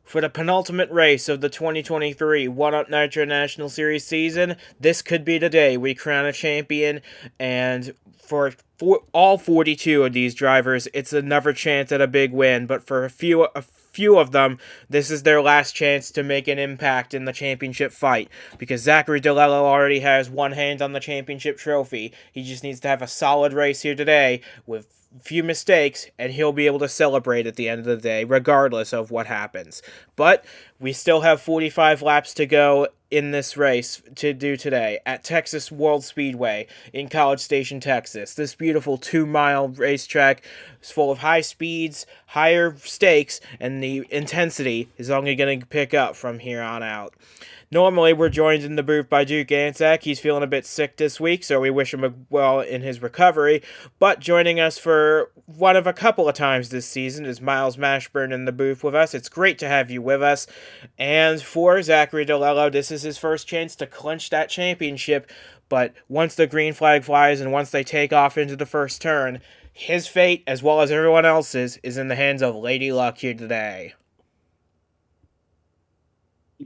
For the penultimate race of the 2023 One-Up Nitro National Series season, this could be the day we crown a champion, and for all 42 of these drivers, it's another chance at a big win, but for a few of them, this is their last chance to make an impact in the championship fight, because Zachary DiLello already has one hand on the championship trophy. He just needs to have a solid race here today with few mistakes, and he'll be able to celebrate at the end of the day, regardless of what happens. But we still have 45 laps to go in this race to do today at Texas World Speedway in College Station, Texas. This beautiful 2-mile racetrack is full of high speeds, higher stakes, and the intensity is only going to pick up from here on out. Normally, we're joined in the booth by Duke Anzac. He's feeling a bit sick this week, so we wish him well in his recovery. But joining us for one of a couple of times this season is Miles Mashburn in the booth with us. It's great to have you with us. And for Zachary DiLello, this is his first chance to clinch that championship. But once the green flag flies and once they take off into the first turn, his fate, as well as everyone else's, is in the hands of Lady Luck here today.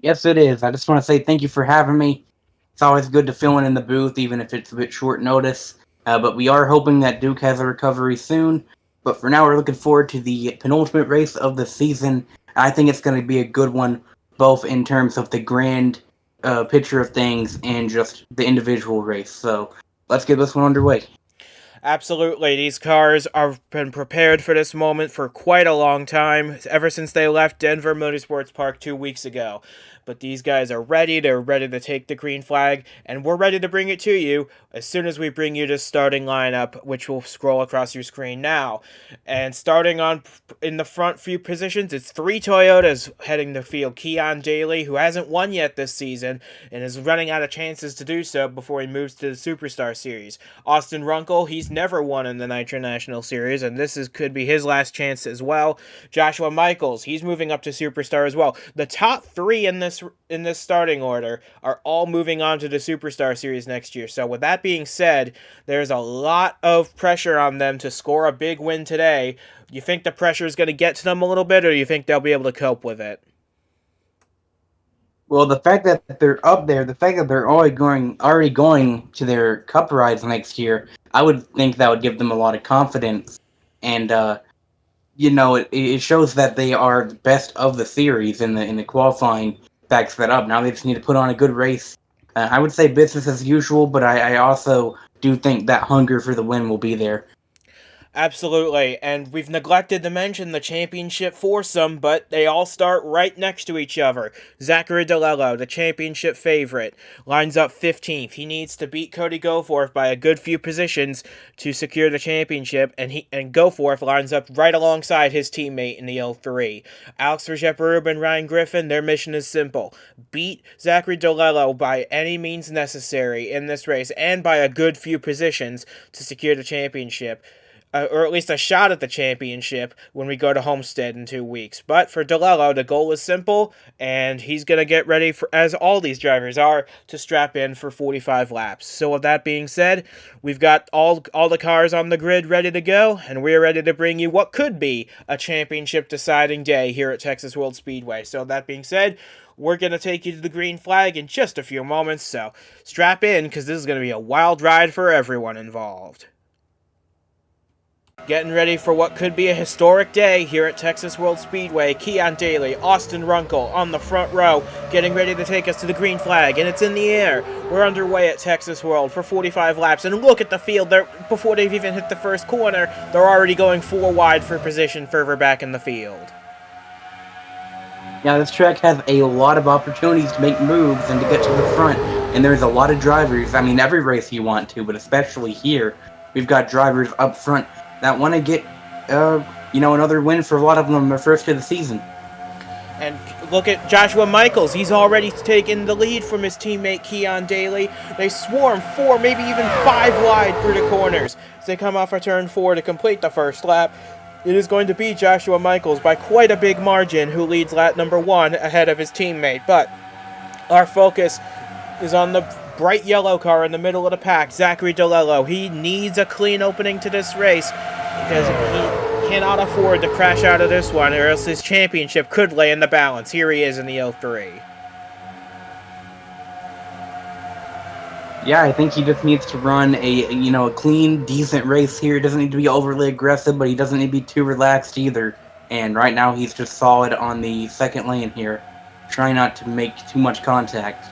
Yes, it is. I just want to say thank you for having me. It's always good to fill in the booth, even if it's a bit short notice. But we are hoping that Duke has a recovery soon. But for now, we're looking forward to the penultimate race of the season. I think it's going to be a good one, both in terms of the grand picture of things and just the individual race. So let's get this one underway. Absolutely, these cars have been prepared for this moment for quite a long time, ever since they left Denver Motorsports Park 2 weeks ago. But these guys are ready, they're ready to take the green flag, and we're ready to bring it to you as soon as we bring you the starting lineup, which will scroll across your screen now. And starting on in the front few positions, it's 3 Toyotas heading the field. Keon Daly, who hasn't won yet this season, and is running out of chances to do so before he moves to the Superstar Series. Austin Runkle, he's never won in the Nitro National Series, and could be his last chance as well. Joshua Michaels, he's moving up to Superstar as well. The top 3 in this starting order are all moving on to the Superstar Series next year. So with that being said, there's a lot of pressure on them to score a big win today. You think the pressure is going to get to them a little bit, or do you think they'll be able to cope with it? Well, the fact that they're up there, the fact that they're already going to their Cup rides next year, I would think that would give them a lot of confidence. And it shows that they are the best of the series in the qualifying. Backs that up. Now they just need to put on a good race. I would say business as usual, but I also do think that hunger for the win will be there. Absolutely, and we've neglected to mention the championship foursome, but they all start right next to each other. Zachary DiLello, the championship favorite, lines up 15th. He needs to beat Cody Goforth by a good few positions to secure the championship, and Goforth lines up right alongside his teammate in the L3. Alex Regepa and Ryan Griffin, their mission is simple. Beat Zachary DiLello by any means necessary in this race, and by a good few positions to secure the championship. Or at least a shot at the championship when we go to Homestead in 2 weeks. But for DiLello, the goal is simple, and he's going to get ready, as all these drivers are, to strap in for 45 laps. So with that being said, we've got all the cars on the grid ready to go, and we're ready to bring you what could be a championship-deciding day here at Texas World Speedway. So with that being said, we're going to take you to the green flag in just a few moments, so strap in, because this is going to be a wild ride for everyone involved. Getting ready for what could be a historic day here at Texas World Speedway. Keon Daly, Austin Runkle on the front row, getting ready to take us to the green flag, and it's in the air. We're underway at Texas World for 45 laps, and look at the field. Before they've even hit the first corner, they're already going 4 wide for position further back in the field. Yeah, this track has a lot of opportunities to make moves and to get to the front, and there's a lot of drivers. I mean, every race you want to, but especially here, we've got drivers up front that want to get, another win for a lot of them their first of the season. And look at Joshua Michaels. He's already taken the lead from his teammate Keon Daly. They swarm 4, maybe even 5 wide through the corners as they come off of turn 4 to complete the first lap. It is going to be Joshua Michaels by quite a big margin who leads lap number 1 ahead of his teammate. But our focus is on the bright yellow car in the middle of the pack, Zachary DiLello. He needs a clean opening to this race because he cannot afford to crash out of this one, or else his championship could lay in the balance. Here he is in the 03. Yeah, I think he just needs to run a clean, decent race here. He doesn't need to be overly aggressive, but he doesn't need to be too relaxed either. And right now he's just solid on the second lane here, trying not to make too much contact.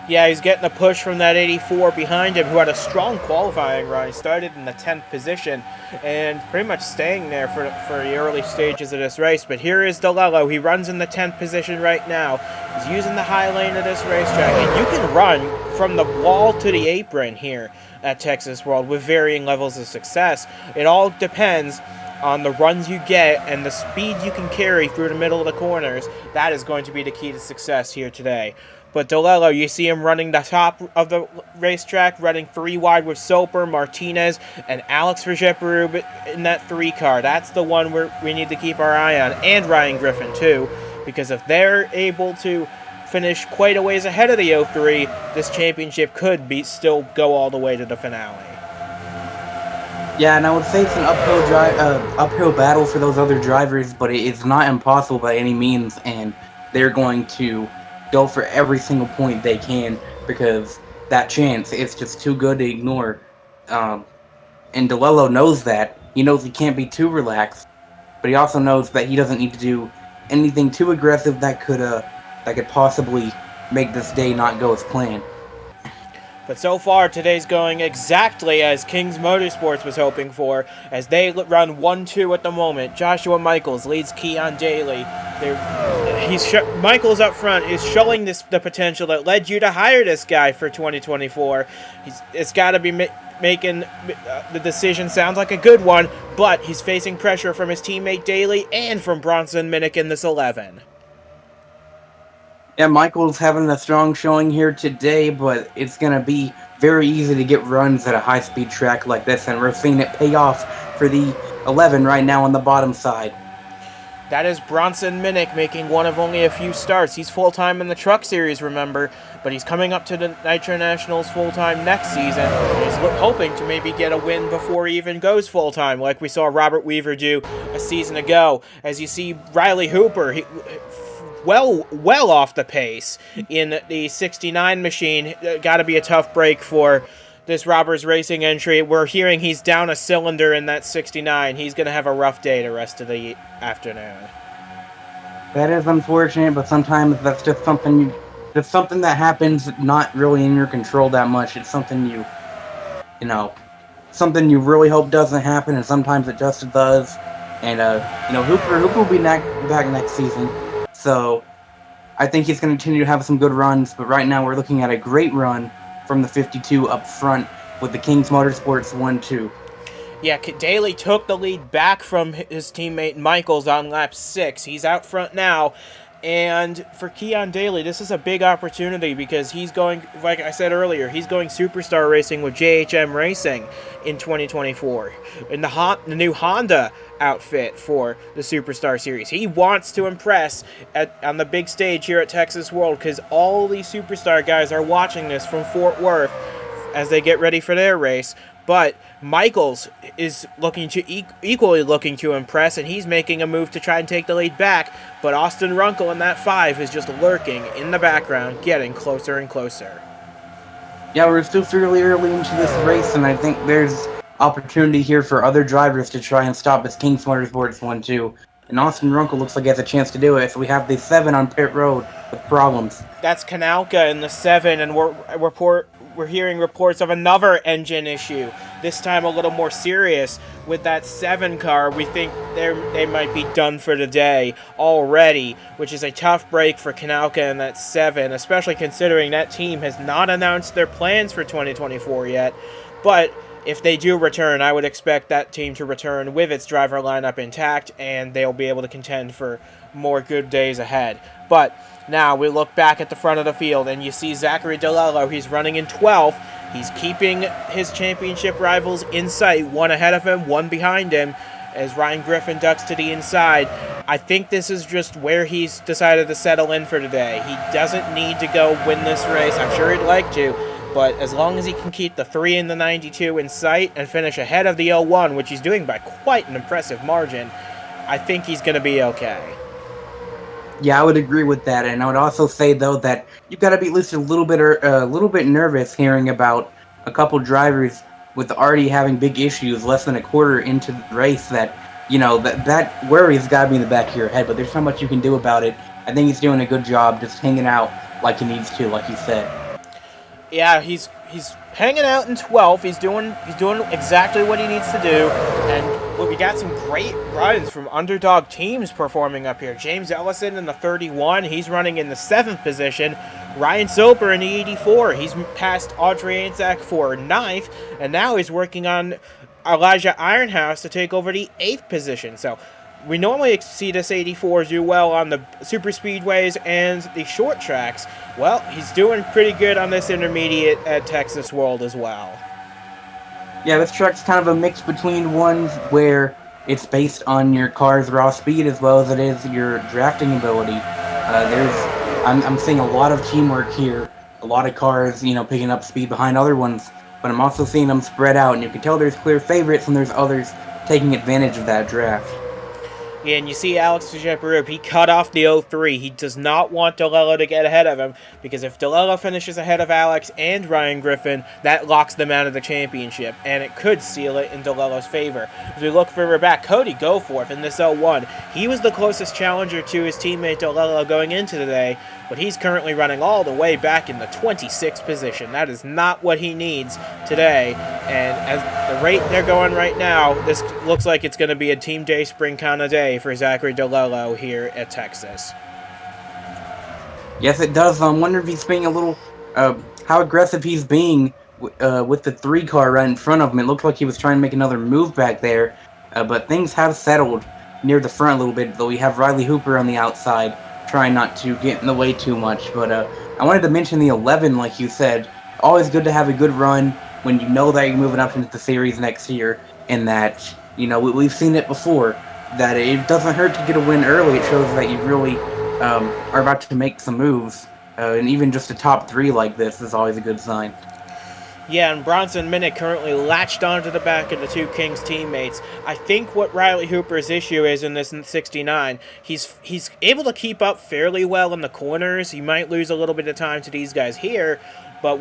Yeah, he's getting a push from that 84 behind him, who had a strong qualifying run. He started in the 10th position and pretty much staying there for the early stages of this race. But here is DiLello. He runs in the 10th position right now. He's using the high lane of this racetrack. And you can run from the wall to the apron here at Texas World with varying levels of success. It all depends on the runs you get and the speed you can carry through the middle of the corners. That is going to be the key to success here today. But DiLello, you see him running the top of the racetrack, running 3 wide with Soper, Martinez, and Alex Verge in that 3 car. That's the one we need to keep our eye on, and Ryan Griffin too, because if they're able to finish quite a ways ahead of the 03, this championship could still go all the way to the finale. Yeah, and I would say it's an uphill battle for those other drivers, but it's not impossible by any means, and they're going to go for every single point they can, because that chance is just too good to ignore. And DiLello knows that. He knows he can't be too relaxed, but he also knows that he doesn't need to do anything too aggressive that could possibly make this day not go as planned. But so far, today's going exactly as Kings Motorsports was hoping for, as they run 1-2 at the moment. Joshua Michaels leads Keon Daly. Michaels up front is showing the potential that led you to hire this guy for 2024. It's got to be making the decision sounds like a good one, but he's facing pressure from his teammate Daly and from Bronson Minnick in this 11. Yeah, Michael's having a strong showing here today, but it's going to be very easy to get runs at a high-speed track like this, and we're seeing it pay off for the 11 right now on the bottom side. That is Bronson Minnick making one of only a few starts. He's full-time in the Truck Series, remember, but he's coming up to the Nitro Nationals full-time next season. He's hoping to maybe get a win before he even goes full-time, like we saw Robert Weaver do a season ago. As you see Riley Hooper, well off the pace in the 69 machine. Got to be a tough break for this Roberts Racing entry. We're hearing he's down a cylinder in that 69. He's going to have a rough day the rest of the afternoon. That is unfortunate, but sometimes that's just something that happens not really in your control that much. It's something something you really hope doesn't happen, and sometimes it just does. And Hooper will be back next season. So I think he's going to continue to have some good runs, but right now we're looking at a great run from the 52 up front with the Kings Motorsports 1-2. Yeah, Daly took the lead back from his teammate Michaels on lap 6. He's out front now. And for Keon Daly, this is a big opportunity because he's going, like I said earlier, he's going superstar racing with JHM Racing in 2024 in the new Honda outfit for the Superstar Series. He wants to impress on the big stage here at Texas World because all these superstar guys are watching this from Fort Worth as they get ready for their race. But Michaels is equally looking to impress, and he's making a move to try and take the lead back. But Austin Runkle in that 5 is just lurking in the background, getting closer and closer. Yeah, we're still fairly early into this race, and I think there's opportunity here for other drivers to try and stop this Kings Motorsports 1-2. And Austin Runkle looks like he has a chance to do it. So we have the 7 on pit road with problems. That's Kanalka in the 7, and we're hearing reports of another engine issue, this time a little more serious. With that 7 car, we think they might be done for the day already, which is a tough break for Kanalka and that 7, especially considering that team has not announced their plans for 2024 yet. But if they do return, I would expect that team to return with its driver lineup intact, and they'll be able to contend for more good days ahead. But now we look back at the front of the field, and you see Zachary DiLello. He's running in 12th. He's keeping his championship rivals in sight, one ahead of him, one behind him, as Ryan Griffin ducks to the inside. I think this is just where he's decided to settle in for today. He doesn't need to go win this race. I'm sure he'd like to, but as long as he can keep the 3 and the 92 in sight and finish ahead of the L1, which he's doing by quite an impressive margin, I think he's going to be okay. Yeah, I would agree with that, and I would also say though that you got to be at least a little bit nervous hearing about a couple drivers with already having big issues less than a quarter into the race. That worry's got to be in the back of your head, but there's not much you can do about it. I think he's doing a good job just hanging out like he needs to, like you said. Yeah, he's hanging out in 12th. He's doing exactly what he needs to do, and we got some great runs from underdog teams performing up here. James Ellison in the 31, he's running in the 7th position. Ryan Soper in the 84, he's passed Audrey Anzac for 9th, and now he's working on Elijah Ironhouse to take over the 8th position. So we normally see this 84 do well on the super speedways and the short tracks. Well, he's doing pretty good on this intermediate at Texas World as well. Yeah, this track's kind of a mix between ones where it's based on your car's raw speed as well as it is your drafting ability. I'm seeing a lot of teamwork here, a lot of cars, picking up speed behind other ones, but I'm also seeing them spread out, and you can tell there's clear favorites and there's others taking advantage of that draft. Yeah, and you see Alex Vijaparub, he cut off the 03. He does not want DiLello to get ahead of him, because if DiLello finishes ahead of Alex and Ryan Griffin, that locks them out of the championship, and it could seal it in DiLello's favor. As we look further back, Cody Goforth in this 01, he was the closest challenger to his teammate DiLello going into the day, but he's currently running all the way back in the 26th position. That is not what he needs today, and at the rate they're going right now, this looks like it's going to be a team day spring kind of day for Zachary DiLello here at Texas. Yes, it does. I'm wondering if he's being a little, how aggressive he's being with the 3 car right in front of him. It looked like he was trying to make another move back there, but things have settled near the front a little bit, though we have Riley Hooper on the outside trying not to get in the way too much. But I wanted to mention the 11, like you said. Always good to have a good run when you know that you're moving up into the series next year, and that, we've seen it before, that it doesn't hurt to get a win early. It shows that you really are about to make some moves, and even just a top 3 like this is always a good sign. Yeah, and Bronson Minnick currently latched onto the back of the 2 Kings teammates. I think what Riley Hooper's issue is in this 69, he's able to keep up fairly well in the corners. He might lose a little bit of time to these guys here, but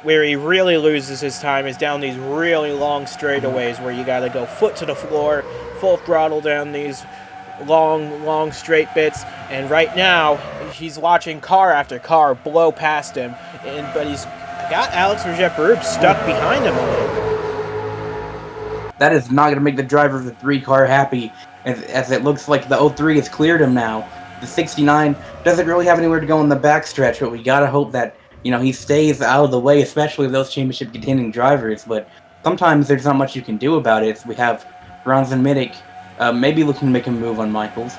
where he really loses his time is down these really long straightaways where you got to go foot to the floor, full throttle down these long straight bits. And right now, he's watching car after car blow past him, but he's got Alex Vijaparub stuck behind him a little bit. That is not going to make the driver of the 3 car happy, as it looks like the 03 has cleared him now. The 69 doesn't really have anywhere to go in the backstretch, but we got to hope that he stays out of the way, especially those championship contending drivers. But sometimes there's not much you can do about it. So we have Bronson Minnick maybe looking to make a move on Michaels.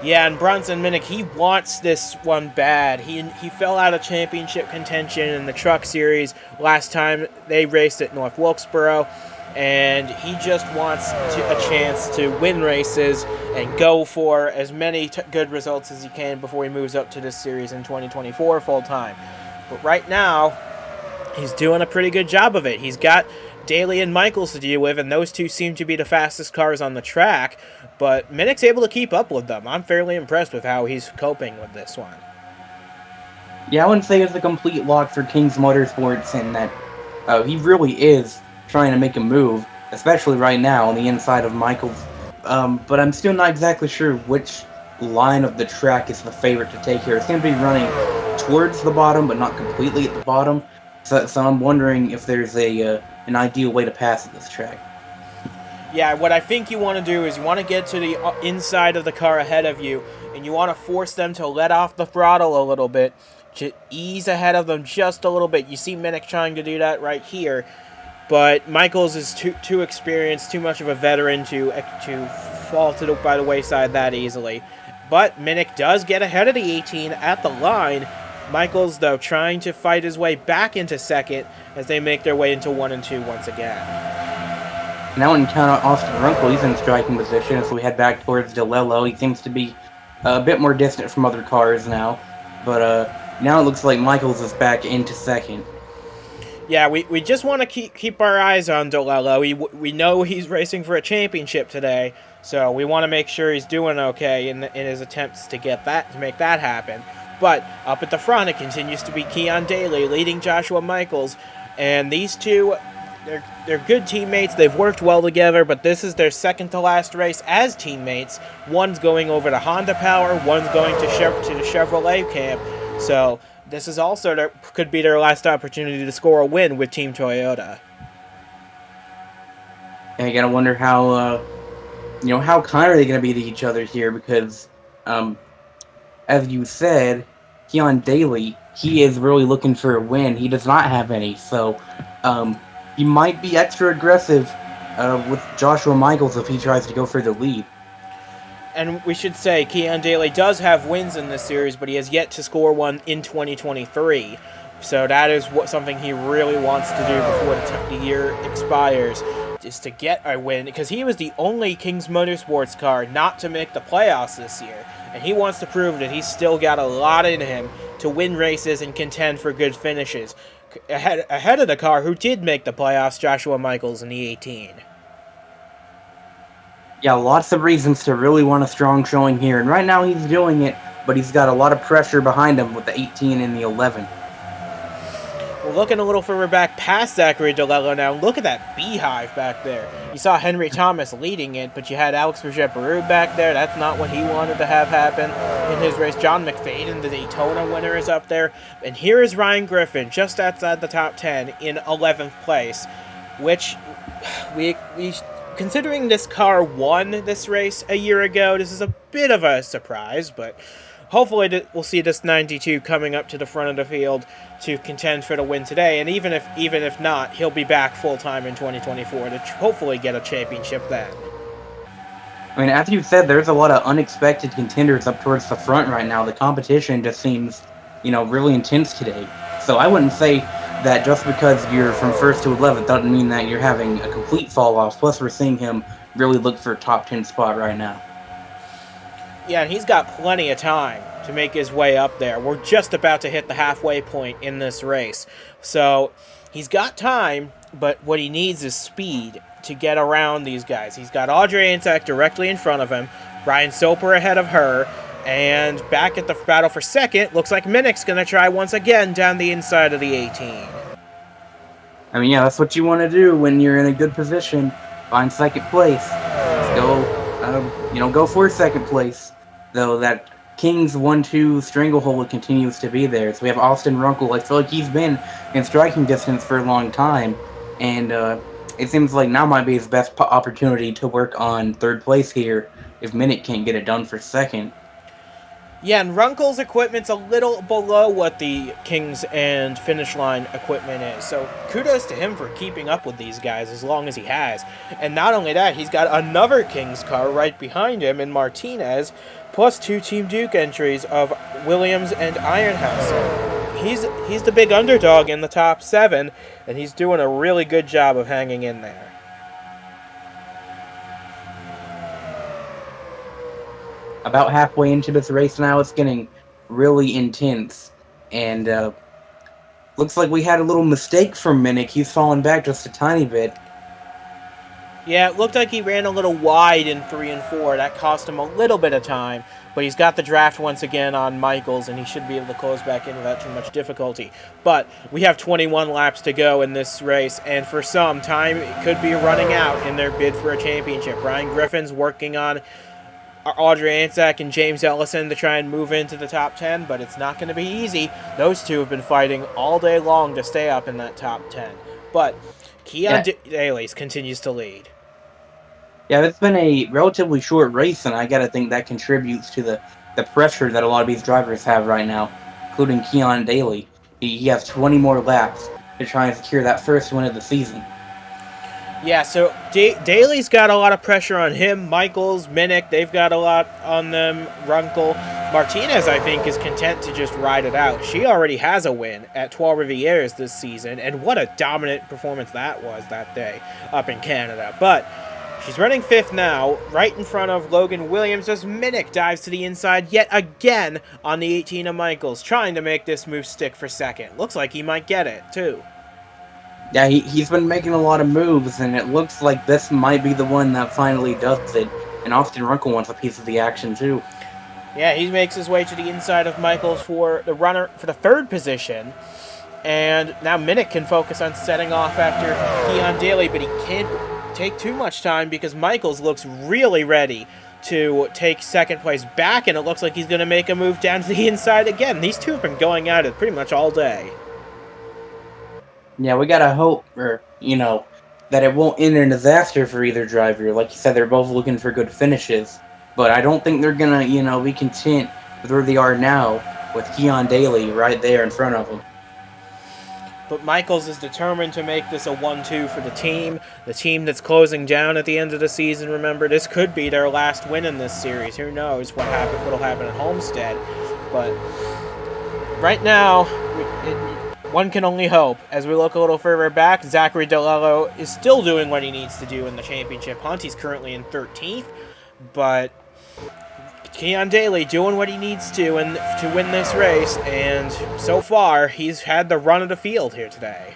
Yeah, and Bronson Minnick, he wants this one bad. He fell out of championship contention in the Truck Series last time they raced at North Wilkesboro, and he just wants a chance to win races and go for as many good results as he can before he moves up to this series in 2024 full-time. But right now, he's doing a pretty good job of it. He's got Daly and Michaels to deal with, and those 2 seem to be the fastest cars on the track, but Minnick's able to keep up with them. I'm fairly impressed with how he's coping with this one. Yeah, I wouldn't say it's a complete lock for Kings Motorsports in that he really is trying to make a move, especially right now on the inside of Michaels. But I'm still not exactly sure which line of the track is the favorite to take here. It's going to be running towards the bottom, but not completely at the bottom. So I'm wondering if there's an ideal way to pass at this track. Yeah, what I think you want to do is you want to get to the inside of the car ahead of you, and you want to force them to let off the throttle a little bit, to ease ahead of them just a little bit. You see Minnick trying to do that right here, but Michaels is too experienced, too much of a veteran to fall by the wayside that easily. But Minnick does get ahead of the 18 at the line. Michaels, though, trying to fight his way back into second as they make their way into 1 and 2 once again. Now in count Austin Runkle, he's in striking position, so we head back towards DiLello. He seems to be a bit more distant from other cars now, but now it looks like Michaels is back into second. Yeah, we just want to keep our eyes on DiLello. We know he's racing for a championship today, So we want to make sure he's doing okay in his attempts to make that happen. But up at the front, it continues to be Keon Daly leading Joshua Michaels, and these two, they're good teammates. They've worked well together, but this is their second to last race as teammates. One's going over to Honda Power, one's going to the Chevrolet camp. So this is also could be their last opportunity to score a win with Team Toyota. And you gotta wonder how how kind are they gonna be to each other here? Because, as you said, Keon Daly, he is really looking for a win. He does not have any, so he might be extra aggressive with Joshua Michaels if he tries to go for the lead. And we should say Keon Daly does have wins in this series, but he has yet to score one in 2023. So that is something he really wants to do before the year expires, is to get a win, because he was the only Kings Motorsports car not to make the playoffs this year. And he wants to prove that he's still got a lot in him to win races and contend for good finishes. Ahead of the car who did make the playoffs, Joshua Michaels in the 18. Yeah, lots of reasons to really want a strong showing here, and right now he's doing it, but he's got a lot of pressure behind him with the 18 and the 11. We're looking a little further back past Zachary DiLello now. Look at that beehive back there. You saw Henry Thomas leading it, but you had Alex Verge back there. That's not what he wanted to have happen in his race. John McFadden, the Daytona winner, is up there. And here is Ryan Griffin, just outside the top 10 in 11th place, which we considering this car won this race a year ago, this is a bit of a surprise, but hopefully we'll see this 92 coming up to the front of the field to contend for the win today. And even if not, he'll be back full-time in 2024 to hopefully get a championship then. I mean, as you said, there's a lot of unexpected contenders up towards the front right now. The competition just seems, really intense today. So I wouldn't say that just because you're from 1st to 11th doesn't mean that you're having a complete fall off. Plus, we're seeing him really look for a top 10 spot right now. Yeah, and he's got plenty of time to make his way up there. We're just about to hit the halfway point in this race. So he's got time, but what he needs is speed to get around these guys. He's got Audrey Anczak directly in front of him, Ryan Soper ahead of her, and back at the battle for second, looks like Minnick's going to try once again down the inside of the 18. I mean, yeah, that's what you want to do when you're in a good position. Find second place. Let's go for second place. Though that Kings 1-2 stranglehold continues to be there. So we have Austin Runkle. I feel like he's been in striking distance for a long time. And it seems like now might be his best opportunity to work on third place here if Minnick can't get it done for second. Yeah, and Runkle's equipment's a little below what the Kings and Finish Line equipment is. So kudos to him for keeping up with these guys as long as he has. And not only that, he's got another Kings car right behind him in Martinez, plus 2 Team Duke entries of Williams and Ironhouse. He's the big underdog in the top 7, and he's doing a really good job of hanging in there. About halfway into this race now, it's getting really intense. And looks like we had a little mistake from Minnick. He's fallen back just a tiny bit. Yeah, it looked like he ran a little wide in 3 and 4. That cost him a little bit of time, but he's got the draft once again on Michaels, and he should be able to close back in without too much difficulty. But we have 21 laps to go in this race, and for some, time could be running out in their bid for a championship. Ryan Griffin's working on Audrey Anczak and James Ellison to try and move into the top 10, but it's not going to be easy. Those two have been fighting all day long to stay up in that top 10. But Keon Daly continues to lead. Yeah, it's been a relatively short race, and I gotta think that contributes to the pressure that a lot of these drivers have right now, including Keon Daly. He has 20 more laps to try and secure that first win of the season. Yeah, so Daly's got a lot of pressure on him. Michaels, Minnick, they've got a lot on them. Runkle. Martinez, I think, is content to just ride it out. She already has a win at Trois Rivières this season, and what a dominant performance that was that day up in Canada. But she's running 5th now, right in front of Logan Williams as Minnick dives to the inside yet again on the 18 of Michaels, trying to make this move stick for second. Looks like he might get it, too. Yeah, he's been making a lot of moves, and it looks like this might be the one that finally does it. and Austin Runkle wants a piece of the action too. Yeah, he makes his way to the inside of Michaels for the runner for the third position. And now Minnick can focus on setting off after Keon Daly, but he can't take too much time because Michaels looks really ready to take second place back, and it looks like he's going to make a move down to the inside again. These two have been going at it pretty much all day. Yeah, we gotta hope, that it won't end in disaster for either driver. Like you said, they're both looking for good finishes, but I don't think they're gonna, be content with where they are now with Keon Daly right there in front of them. But Michaels is determined to make this a 1-2 for the team that's closing down at the end of the season. Remember, this could be their last win in this series. Who knows what'll happen at Homestead. But right now, one can only hope. As we look a little further back, Zachary DiLello is still doing what he needs to do in the championship hunt. He's currently in 13th, but Keon Daly doing what he needs to win this race, and so far, he's had the run of the field here today.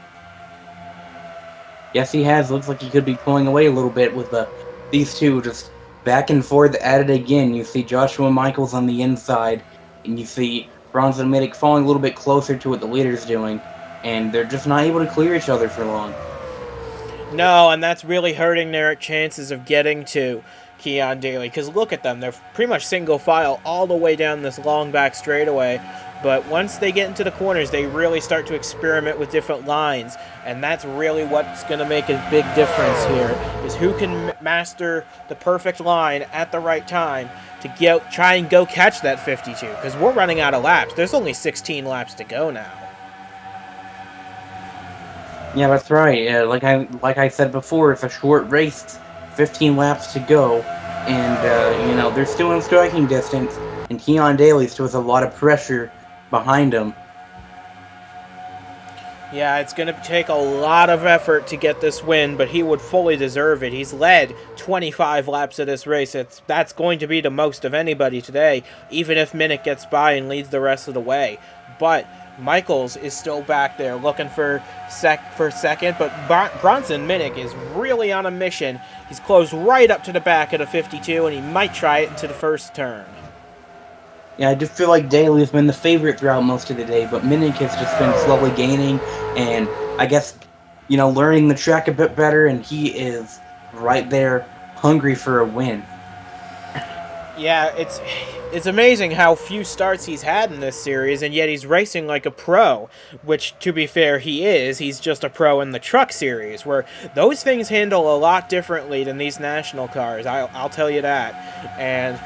Yes, he has. Looks like he could be pulling away a little bit with these two just back and forth at it again. You see Joshua Michaels on the inside, and you see Bronson Minnick falling a little bit closer to what the leader's doing, and they're just not able to clear each other for long. No, and that's really hurting their chances of getting to Keon Daly, because look at them. They're pretty much single file all the way down this long back straightaway, but once they get into the corners, they really start to experiment with different lines, and that's really what's going to make a big difference here, is who can master the perfect line at the right time to try and go catch that 52, because we're running out of laps. There's only 16 laps to go now. Yeah, that's right. Like I said before, it's a short race, 15 laps to go, and they're still in striking distance, and Keon Daly still has a lot of pressure behind him. Yeah, it's going to take a lot of effort to get this win, but he would fully deserve it. He's led 25 laps of this race. That's going to be the most of anybody today, even if Minnick gets by and leads the rest of the way. But Michaels is still back there looking for second, but Bronson Minnick is really on a mission. He's closed right up to the back of the 52, and he might try it into the first turn. Yeah, I just feel like Daly has been the favorite throughout most of the day, but Minnick has just been slowly gaining, and I guess, learning the track a bit better, and he is right there, hungry for a win. Yeah, it's amazing how few starts he's had in this series, and yet he's racing like a pro, which, to be fair, he is. He's just a pro in the truck series, where those things handle a lot differently than these national cars, I'll tell you that. And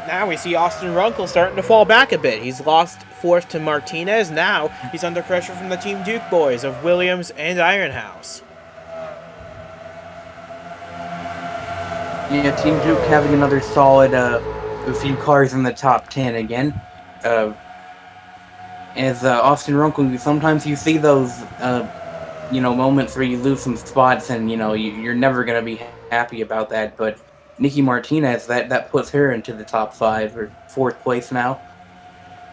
now we see Austin Runkle starting to fall back a bit. He's lost fourth to Martinez. Now he's under pressure from the Team Duke boys of Williams and Ironhouse. Yeah, Team Duke having another solid, a few cars in the top 10 again. As Austin Runkle, sometimes you see those, moments where you lose some spots, and you're never gonna be happy about that. But Nikki Martinez, that puts her into the top 5 or 4th place now.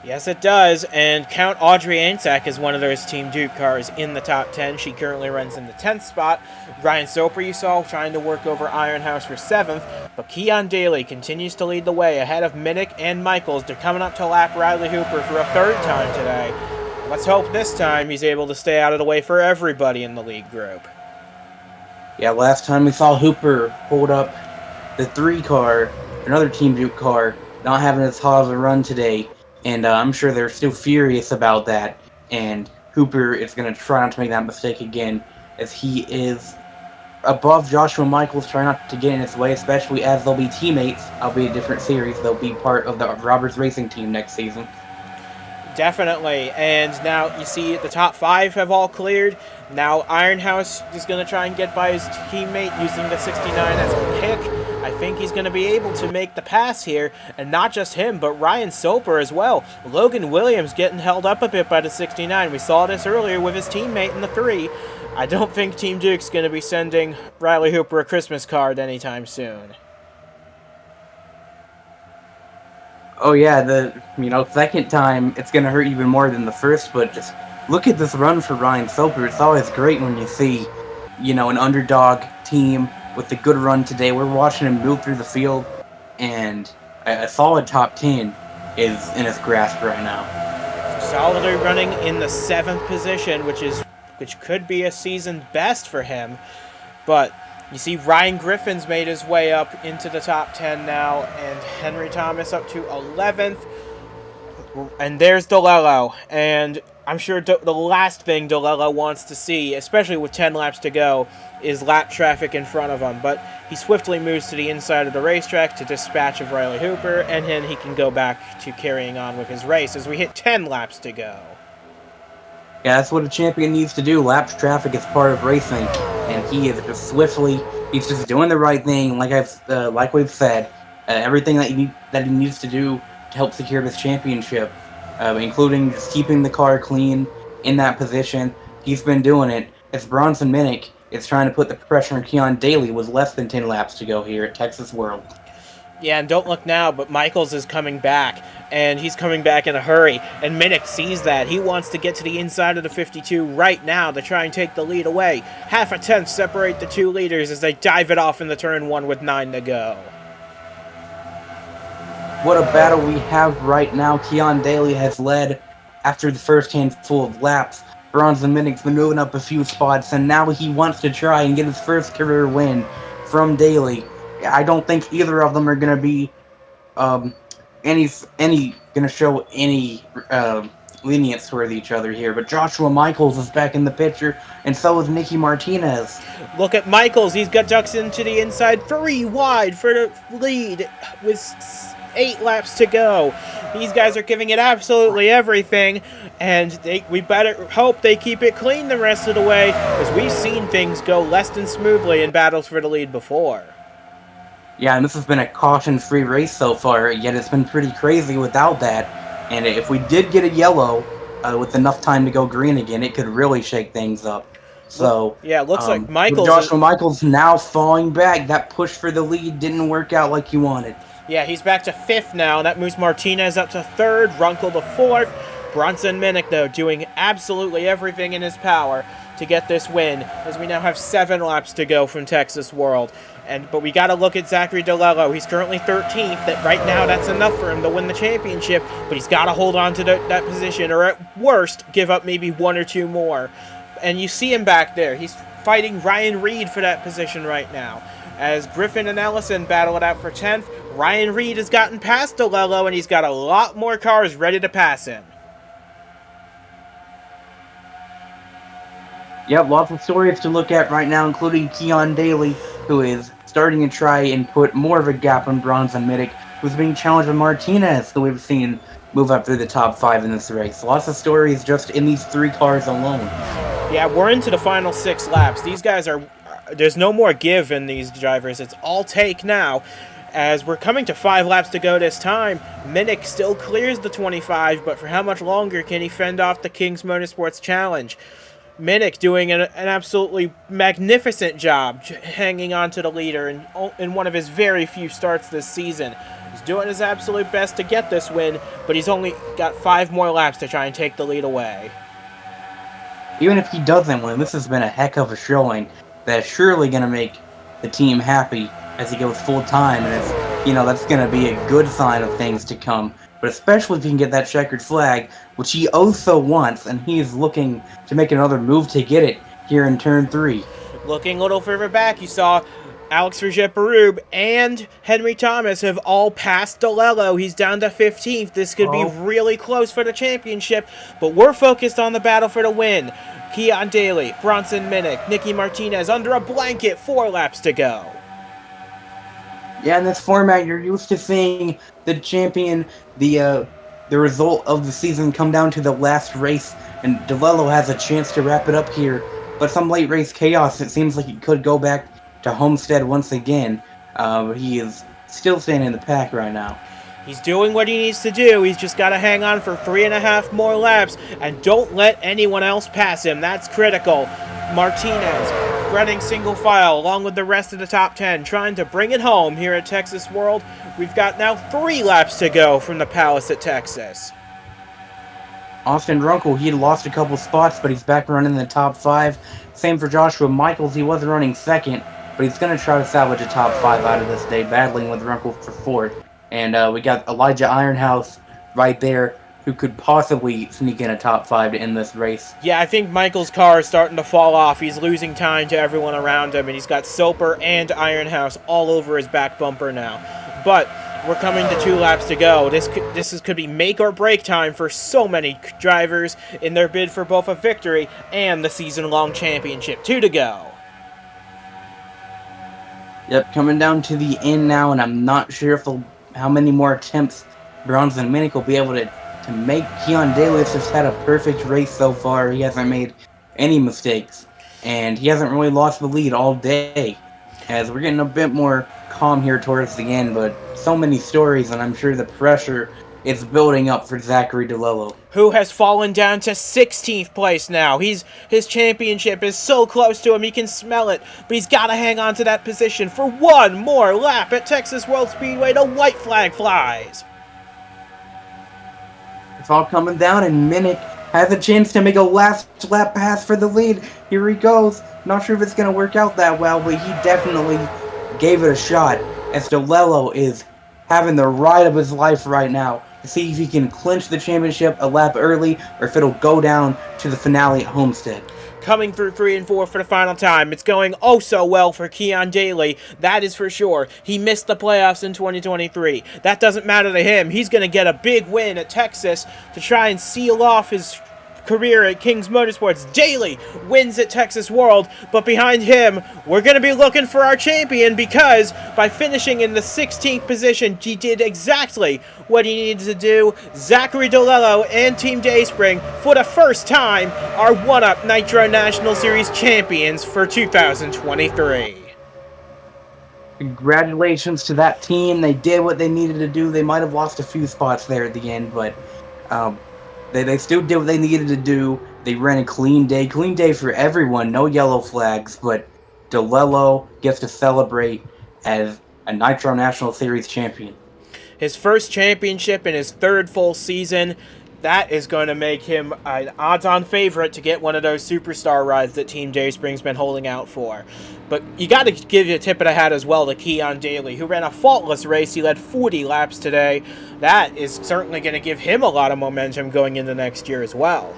Yes, it does, and count Audrey Ansack as one of those Team Duke cars in the top 10. She currently runs in the 10th spot. Ryan Soper, you saw, trying to work over Ironhouse for 7th, but Keon Daly continues to lead the way ahead of Minnick and Michaels. They're coming up to lap Riley Hooper for a 3rd time today. Let's hope this time he's able to stay out of the way for everybody in the lead group. Yeah, last time we saw Hooper hold up the 3 car, another Team Duke car, not having as hot of a run today. And I'm sure they're still furious about that. And Hooper is going to try not to make that mistake again, as he is above Joshua Michaels, trying not to get in his way, especially as they'll be teammates. Albeit a different series. They'll be part of the Roberts Racing team next season. Definitely. And now you see the top 5 have all cleared. Now Ironhouse is going to try and get by his teammate using the 69 as a pick. I think he's going to be able to make the pass here, and not just him, but Ryan Soper as well. Logan Williams getting held up a bit by the 69. We saw this earlier with his teammate in the 3. I don't think Team Duke's going to be sending Riley Hooper a Christmas card anytime soon. Oh yeah, the second time it's going to hurt even more than the first, but just look at this run for Ryan Soper. It's always great when you see, an underdog team with the good run today. We're watching him move through the field, and a solid top 10 is in his grasp right now. Solidly running in the 7th position, which could be a season best for him. But you see Ryan Griffin's made his way up into the top 10 now, and Henry Thomas up to 11th. And there's DiLello, and I'm sure the last thing DiLello wants to see, especially with 10 laps to go, is lap traffic in front of him. But he swiftly moves to the inside of the racetrack to dispatch of Riley Hooper, and then he can go back to carrying on with his race as we hit 10 laps to go. Yeah, that's what a champion needs to do. Lap traffic is part of racing, and he is just he's just doing the right thing. Like we've said, everything that he needs to do to help secure this championship, including just keeping the car clean in that position. He's been doing it. It's Bronson Minnick is trying to put the pressure on Keon Daly with less than 10 laps to go here at Texas World. Yeah, and don't look now, but Michaels is coming back, and he's coming back in a hurry, and Minnick sees that. He wants to get to the inside of the 52 right now to try and take the lead away. Half a tenth separate the two leaders as they dive it off in the turn 1 with 9 to go. What a battle we have right now. Keon Daly has led after the first handful of laps. Bronson Minnick's been moving up a few spots, and now he wants to try and get his first career win from Daly. I don't think either of them are going to be going to show any lenience toward each other here. But Joshua Michaels is back in the picture, and so is Nicky Martinez. Look at Michaels. He's got ducks into the inside, 3 wide for the lead with 8 laps to go. These guys are giving it absolutely everything, and we better hope they keep it clean the rest of the way, because we've seen things go less than smoothly in battles for the lead before. Yeah, and this has been a caution-free race so far, yet it's been pretty crazy without that. And if we did get a yellow with enough time to go green again, it could really shake things up. So yeah, it looks like Michaels. Joshua Michaels now falling back. That push for the lead didn't work out like you wanted. Yeah, he's back to 5th now. That moves Martinez up to 3rd, Runkle to 4th. Bronson Minnick, though, doing absolutely everything in his power to get this win, as we now have 7 laps to go from Texas World. But we got to look at Zachary DiLello. He's currently 13th. That right now, that's enough for him to win the championship. But he's got to hold on to that position, or at worst, give up maybe 1 or 2 more. And you see him back there. He's fighting Ryan Reed for that position right now. As Griffin and Ellison battle it out for 10th, Ryan Reed has gotten past DiLello, and he's got a lot more cars ready to pass him. Yep, lots of stories to look at right now, including Keon Daly, who is starting to try and put more of a gap on Bronson Minnick, who's being challenged by Martinez, who we've seen move up through the top 5 in this race. Lots of stories just in these 3 cars alone. Yeah, we're into the final 6 laps. These guys are... There's no more give in these drivers. It's all take now. As we're coming to 5 laps to go this time, Minnick still clears the 25, but for how much longer can he fend off the King's Motorsports Challenge? Minnick doing an absolutely magnificent job hanging on to the leader in one of his very few starts this season. He's doing his absolute best to get this win, but he's only got 5 more laps to try and take the lead away. Even if he doesn't win, this has been a heck of a showing that's surely going to make the team happy as he goes full time, and that's going to be a good sign of things to come. But especially if he can get that checkered flag, which he also wants, and he is looking to make another move to get it here in turn 3. Looking a little further back, you saw Alex Verget-Barube and Henry Thomas have all passed DiLello. He's down to 15th. This could be really close for the championship, but we're focused on the battle for the win. Keon Daly, Bronson Minnick, Nicky Martinez under a blanket, 4 laps to go. Yeah, in this format, you're used to seeing the champion, the result of the season come down to the last race, and DiLello has a chance to wrap it up here. But some late race chaos, it seems like he could go back to Homestead once again. But he is still staying in the pack right now. He's doing what he needs to do. He's just got to hang on for 3.5 more laps, and don't let anyone else pass him. That's critical. Martinez running single file along with the rest of the top 10, trying to bring it home here at Texas World. We've got now 3 laps to go from the Palace at Texas. Austin Runkle, he had lost a couple spots, but he's back running in the top 5. Same for Joshua Michaels. He was running 2nd, but he's going to try to salvage a top 5 out of this day, battling with Runkle for 4th. And we got Elijah Ironhouse right there, who could possibly sneak in a top 5 to end this race. Yeah, I think Michael's car is starting to fall off. He's losing time to everyone around him, and he's got Soper and Ironhouse all over his back bumper now. But we're coming to 2 laps to go. This could be make or break time for so many drivers in their bid for both a victory and the season-long championship. 2 to go. Yep, coming down to the end now, and I'm not sure if how many more attempts Bronze and Minnick will be able to make. Keon Daly's just had a perfect race so far. He hasn't made any mistakes, and he hasn't really lost the lead all day. As we're getting a bit more calm here towards the end, but so many stories, and I'm sure the pressure is building up for Zachary DiLello, who has fallen down to 16th place now. His championship is so close to him, he can smell it, but he's got to hang on to that position for one more lap at Texas World Speedway. The white flag flies. It's all coming down, and Minnick has a chance to make a last lap pass for the lead. Here he goes. Not sure if it's going to work out that well, but he definitely gave it a shot, as DiLello is having the ride of his life right now to see if he can clinch the championship a lap early or if it'll go down to the finale at Homestead. Coming through 3 and 4 for the final time. It's going oh so well for Keon Daly. That is for sure. He missed the playoffs in 2023. That doesn't matter to him. He's going to get a big win at Texas to try and seal off his career at King's Motorsports. Daly wins at Texas World, but behind him, we're going to be looking for our champion, because by finishing in the 16th position, he did exactly what he needed to do. Zachary DiLello and Team Dayspring, for the first time, are one-up Nitro National Series champions for 2023. Congratulations to that team. They did what they needed to do. They might have lost a few spots there at the end, but they still did what they needed to do. They ran a clean day for everyone, no yellow flags, but DiLello gets to celebrate as a Nitro National Series champion. His first championship in his 3rd full season. That is going to make him an odds-on favorite to get one of those superstar rides that Team Dayspring's been holding out for. But you got to give you a tip of the hat as well to Keon Daly, who ran a faultless race. He led 40 laps today. That is certainly going to give him a lot of momentum going into next year as well.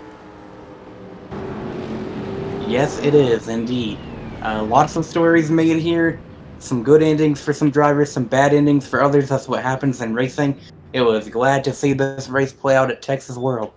Yes, it is, indeed. Lots of stories made here. Some good endings for some drivers, some bad endings for others. That's what happens in racing. It was glad to see this race play out at Texas World.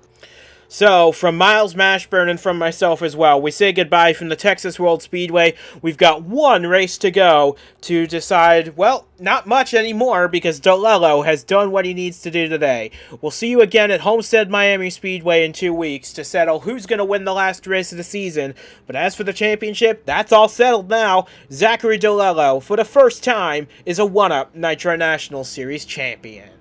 So, from Miles Mashburn and from myself as well, we say goodbye from the Texas World Speedway. We've got one race to go to decide, well, not much anymore, because DiLello has done what he needs to do today. We'll see you again at Homestead Miami Speedway in 2 weeks to settle who's going to win the last race of the season. But as for the championship, that's all settled now. Zachary DiLello, for the first time, is a one-up Nitro National Series champion.